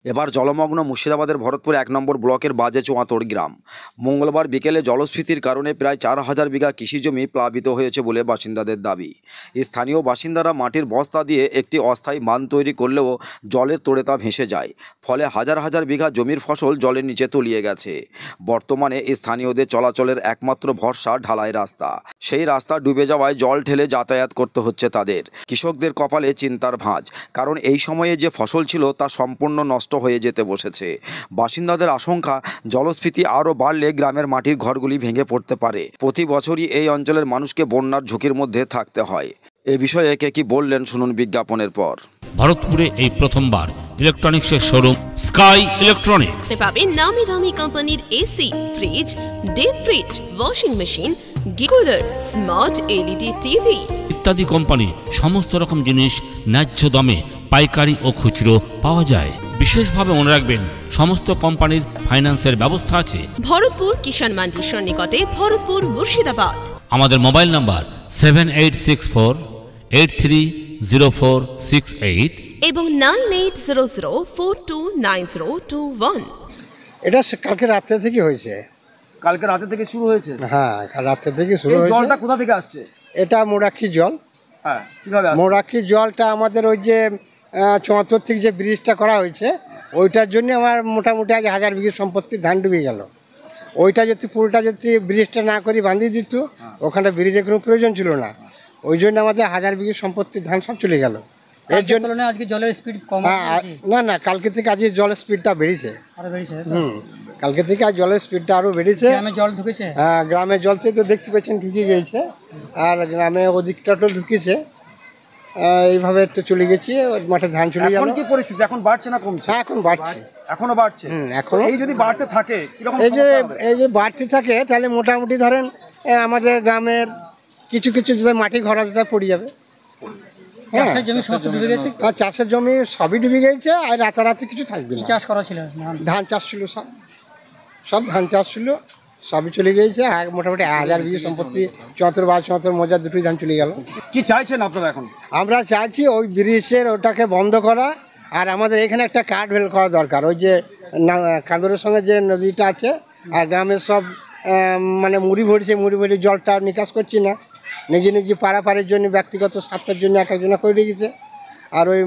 এবার জলমগ্ন মুর্শিদাবাদের ভরতপুর ১ নম্বর ব্লকের বাজে চুয়াতড় গ্রাম। মঙ্গলবার বিকেলে জলস্ফীতির কারণে প্রায় ৪,০০০ বিঘা কৃষিজমি প্লাবিত হয়েছে বলে বাসিন্দাদের দাবি। স্থানীয় বাসিন্দারা মাটির বস্তা দিয়ে একটি অস্থায়ী বাঁধ তৈরি করলেও জলের তোড়ে তা ভেসে যায়, ফলে হাজার হাজার বিঘা জমির ফসল জলের নিচে তলিয়ে গেছে। বর্তমানে স্থানীয়দের চলাচলের একমাত্র ভরসা ঢালাই রাস্তা। সেই রাস্তা ডুবে যাওয়ায় জল ঠেলে যাতায়াত করতে হচ্ছে তাদের। কৃষকদের কপালে চিন্তার ভাঁজ, কারণ এই সময়ে যে ফসল ছিল তা সম্পূর্ণ নষ্ট হয়ে যেতে বসেছে। বাসিন্দাদের আশঙ্কা, জলস্ফীতি আরও বাড়লে গ্রামের মাটির ঘরগুলি ভেঙে পড়তে পারে। প্রতি বছরই এই অঞ্চলের মানুষকে বন্যার ঝুঁকির মধ্যে থাকতে হয়। এ বিষয়ে কে কি বললেন শুনুন বিজ্ঞাপনের পর। ভারতপুরে এই প্রথমবার ইলেকট্রনিক্সের শোরুম স্কাই ইলেকট্রনিক্স পাবেন নামি দামি কোম্পানির AC, fridge, deep fridge, washing machine, cooler, smart LED TV ইত্যাদি কোম্পানির সমস্ত রকম জিনিস ন্যায্য দামে পাইকারি ও খুচরো পাওয়া যায়। বিশেষভাবে মনে রাখবেন, সমস্ত কোম্পানির ফাইন্যান্সের ব্যবস্থা আছে। ভরতপুর কিষাণ মান্ডির সন্নিকটে, ভরতপুর, মুর্শিদাবাদ। আমাদের মোবাইল নাম্বার 7864830468 এবং 9800429021। এটা কালকে রাত্রে থেকে হয়েছে। কালকে রাতে থেকে শুরু হয়েছে? হ্যাঁ, রাত্রে থেকে শুরু হয়েছে। জলটা কোথা থেকে আসছে? এটা মোরাক্ষী জল। হ্যাঁ, কিভাবে আসছে? মোরাক্ষী জলটা আমাদের ওই যে চুয়াত্তর থেকে যে ব্রিজটা করা হয়েছে, ওইটার জন্য আমার মোটামুটি আজ 1000 বিঘে সম্পত্তি ধান ডুবে গেল। ওইটা যদি পুলটা যদি ব্রিজটা না করে বাঁধিয়ে দিত, ওখানে ব্রিজের কোনো প্রয়োজন ছিল না। ওই জন্য আমাদের 1000 বিঘে সম্পত্তির ধান সব চলে গেল। এর জন্য আজকে জলের স্পিড কম। না, কালকে থেকে আজকে জলের স্পিডটা বেড়েছে। কালকে থেকে আজ জলের স্পিডটা আরও বেড়েছে। জল ঢুকেছে? হ্যাঁ, গ্রামে জল থেকে তো দেখতে পাচ্ছেন ঢুকে গিয়েছে, আর গ্রামে ওদিকটাও ঢুকেছে। এইভাবে তো চলে গেছি, মাঠে ধান চলে গেল। এখন কি পরিস্থিতি? এখন বাড়ছে না কমছে? হ্যাঁ, এখন বাড়ছে। এখনো বাড়ছে? এখন এই যদি বাড়তে থাকে, এই যে বাড়তে থাকে, তাহলে মোটামুটি ধরেন আমাদের গ্রামের কিছু কিছু যদি মাটি ঘর আছে তা পড়ে যাবে। চাষের জমি সবই ডুবে গেছে, আর রাতারাতি কিছু থাকবে না। চাষ করা ছিল, ধান চাষ ছিল, সব ধান চাষ ছিল, সবই চলে গিয়েছে। মোটামুটি 1000 বিঘে সম্পত্তি 74 মৌজা দুটোই ধান চলে গেল। কি চাইছেন আপনারা এখন? আমরা চাইছি ওই ব্রিজের ওটাকে বন্ধ করা, আর আমাদের এখানে একটা কাঠ ভেল করা দরকার। ওই যে কাঁদরের সঙ্গে যে নদীটা আছে, আর গ্রামের সব মানে মুড়ি ভরে জলটা নিকাশ করছি না, নিজে পারাপারের জন্য ব্যক্তিগত স্বার্থের জন্য এক একজনা করে রেখেছে। আর ওই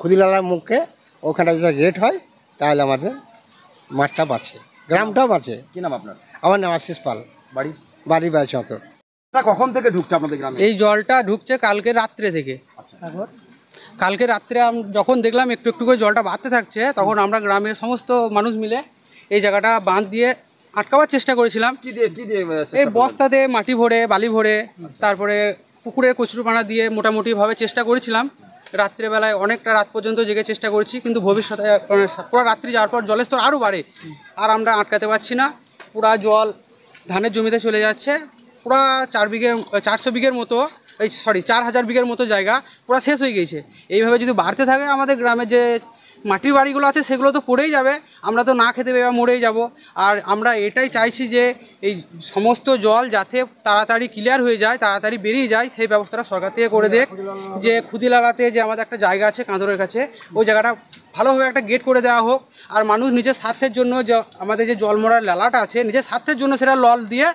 খুদিলালার মুখে ওখানটা যদি গেট হয়, তাহলে আমাদের মাঠটা বাঁচে, গ্রামটাও বাঁচে। কি নাম আপনার? আমার নাম আশিস পাল। বাড়ি চুয়াতড়। কখন থেকে ঢুকছে আপনাদের গ্রামে? এই জলটা ঢুকছে কালকে রাত্রে থেকে। কালকে রাত্রে যখন দেখলাম একটু একটু করে জলটা বাড়তে থাকছে, তখন আমরা গ্রামের সমস্ত মানুষ মিলে এই জায়গাটা বাঁধ দিয়ে আটকাবার চেষ্টা করেছিলাম। এই বস্তা দিয়ে মাটি ভরে, বালি ভরে, তারপরে পুকুরের কচুরিপানা দিয়ে মোটামুটিভাবে চেষ্টা করেছিলাম। রাত্রেবেলায় অনেকটা রাত পর্যন্ত জেগে চেষ্টা করেছি, কিন্তু ভবিষ্যতে পুরো রাত্রি যাওয়ার পর জলের স্তর আরও বাড়ে, আর আমরা আটকাতে পারছি না। পুরা জল ধানের জমিতে চলে যাচ্ছে। পুরা 400 বিঘের মতো, 4000 বিঘের মতো জায়গা পুরো শেষ হয়ে গিয়েছে। এইভাবে যদি বাড়তে থাকে, আমাদের গ্রামে যে মাটির বাড়িগুলো আছে সেগুলো তো পড়েই যাবে, আমরা তো না খেতে পেয়ে মরেই যাব। আর আমরা এটাই চাইছি যে এই সমস্ত জল যাতে তাড়াতাড়ি ক্লিয়ার হয়ে যায়, তাড়াতাড়ি বেরিয়ে যায়, সেই ব্যবস্থাটা সরকার থেকে করে দেখ। যে খুদিলালাতে যে আমাদের একটা জায়গা আছে কাঁদরের কাছে, ওই জায়গাটা ভালোভাবে একটা গেট করে দেওয়া হোক। আর মানুষ নিজের স্বার্থের জন্য যে আমাদের যে জলমরার লালাটা আছে, নিজের স্বার্থের জন্য সেটা লল দিয়ে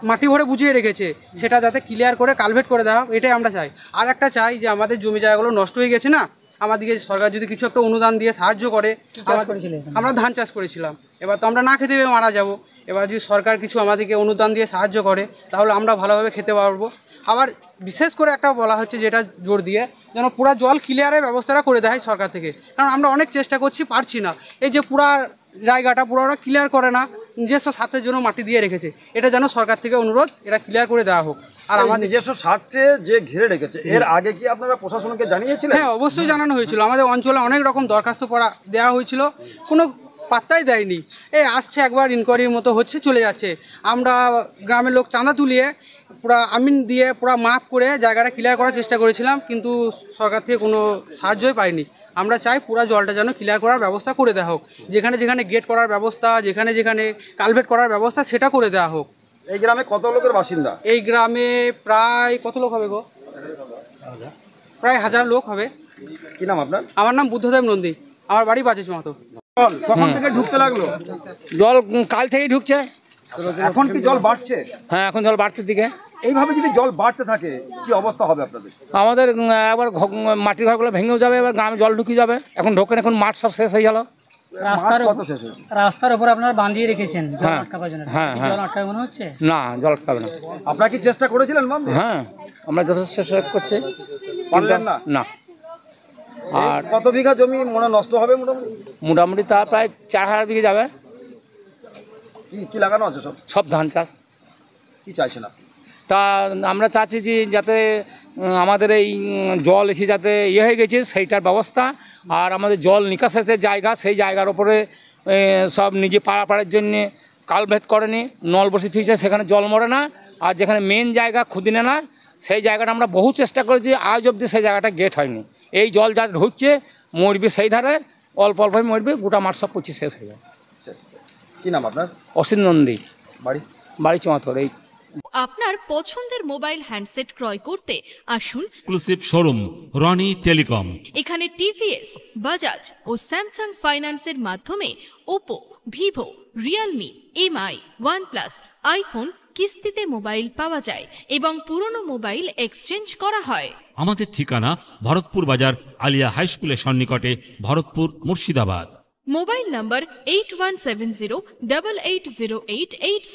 মাটি ভরে বুঝিয়ে রেখেছে, সেটা যাতে ক্লিয়ার করে কালভেট করে দেওয়া হোক, এটাই আমরা চাই। আর একটা চাই যে আমাদের জমি জায়গাগুলো নষ্ট হয়ে গেছে না, আমাদেরকে সরকার যদি কিছু একটা অনুদান দিয়ে সাহায্য করে। আমরা ধান চাষ করেছিলাম, এবার তো আমরা না খেতে পেয়ে মারা যাব। এবার যদি সরকার কিছু আমাদেরকে অনুদান দিয়ে সাহায্য করে, তাহলে আমরা ভালোভাবে খেতে পারবো। আবার বিশেষ করে একটা বলা হচ্ছে, যেটা জোর দিয়ে যেন পুরা জল ক্লিয়ারের ব্যবস্থাটা করে দেয় সরকার থেকে, কারণ আমরা অনেক চেষ্টা করছি, পারছি না। এই যে পুরা জায়গাটা পুরোটা ক্লিয়ার করে না, নিজস্ব স্বার্থের জন্য মাটি দিয়ে রেখেছে, এটা যেন সরকার থেকে অনুরোধ, এটা ক্লিয়ার করে দেওয়া হোক। আর আমাদের নিজস্ব স্বার্থে যে ঘিরে রেখেছে, এর আগে কি আপনারা প্রশাসনকে জানিয়েছিলেন? হ্যাঁ, অবশ্যই জানানো হয়েছিল। আমাদের অঞ্চলে অনেক রকম দরখাস্ত দেওয়া হয়েছিল, কোনো পাত্তাই দেয়নি। আসছে একবার ইনকোয়ারির মতো হচ্ছে, চলে যাচ্ছে। আমরা গ্রামের লোক চাঁদা তুলিয়ে পুরা আমিন দিয়ে পুরা মাপ করে জায়গাটা ক্লিয়ার করার চেষ্টা করেছিলাম, কিন্তু সরকার থেকে কোনো সাহায্যই পাইনি। আমরা চাই পুরা জলটা যেন ক্লিয়ার করার ব্যবস্থা করে দেওয়া হোক, যেখানে যেখানে গেট করার ব্যবস্থা, যেখানে যেখানে কালভেট করার ব্যবস্থা, সেটা করে দেওয়া হোক। এই গ্রামে কত লোকের বাসিন্দা? এই গ্রামে প্রায় কত লোক হবে গো? প্রায় 1000 লোক হবে। কি নাম আপনার? আমার নাম বুদ্ধদেব নন্দী। আমার বাড়ি বাজে চুমাতো। জল কখন থেকে ঢুকতে লাগলো? জল কাল থেকেই ঢুকছে। এখন কি জল বাড়ছে? হ্যাঁ, এখন জল বাড়তে দিকে। এইভাবে যদি জল বাড়তে থাকে কি অবস্থা হবে আপনাদের? আমাদের একবার মাটির ঘরগুলো ভেঙেও যাবে, এবার গ্রামে জল ঢুকে যাবে। এখন ঢোকেন, এখন মাঠ সব শেষ হয়ে গেল। রাস্তার উপর আপনারা বাঁধিয়ে রেখেছেন জল হ্যাঁ, আটকাবার জন্য। হ্যাঁ, জল আটকাবে মনে হচ্ছে না, জল আটকাবে না। আপনারা কি চেষ্টা করেছিলেন বাঁধতে? হ্যাঁ, আমরা যথেষ্ট চেষ্টা করছি, পারলেন না? না। আর কত বিঘা জমি মনে নষ্ট হবে মোটামুটি? মোটামুটি তা প্রায় 4000 বিঘে যাবে। কি লাগানো আছে সব? সব ধান চাষ। কি চাইছেন আপনি? তা আমরা চাচ্ছি যে যাতে আমাদের এই জল এসে যাতে হয়ে গেছে সেইটার ব্যবস্থা, আর আমাদের জল নিকাশের যে জায়গা সেই জায়গার ওপরে সব নিজে পাড়ার জন্যে কালভেট করেনি, নল বসে থুইছে, সেখানে জল মরে না। আর যেখানে মেন জায়গা খুদিনে না সেই জায়গাটা আমরা বহু চেষ্টা করেছি, আজ অবধি সেই জায়গাটা গেট হয়নি। এই জল যা ঢুকছে মরবে সেই ধারে, অল্প অল্পই মরবে, গোটা মাঠ সব পচি শেষ হয়ে যাবে। কি নাম আপনার? অসীম নন্দী, বাড়ি চুমাতর। এই আপনার পছন্দের মোবাইল হ্যান্ডসেট ক্রয় করতে আসুন এক্সক্লুসিভ শোরুম রনি টেলিকম। এখানে টিভিএস, বাজাজ ও স্যামসাং ফাইন্যান্সের মাধ্যমে Oppo, Vivo, Realme, MI, OnePlus, iPhone কিস্তিতে মোবাইল পাওয়া যায় এবং পুরনো মোবাইল এক্সচেঞ্জ করা হয়। আমাদের ঠিকানা ভরতপুর বাজার আলিয়া হাই স্কুলের সন্নিকটে, ভরতপুর, মুর্শিদাবাদ। মোবাইল নম্বর 8170880880।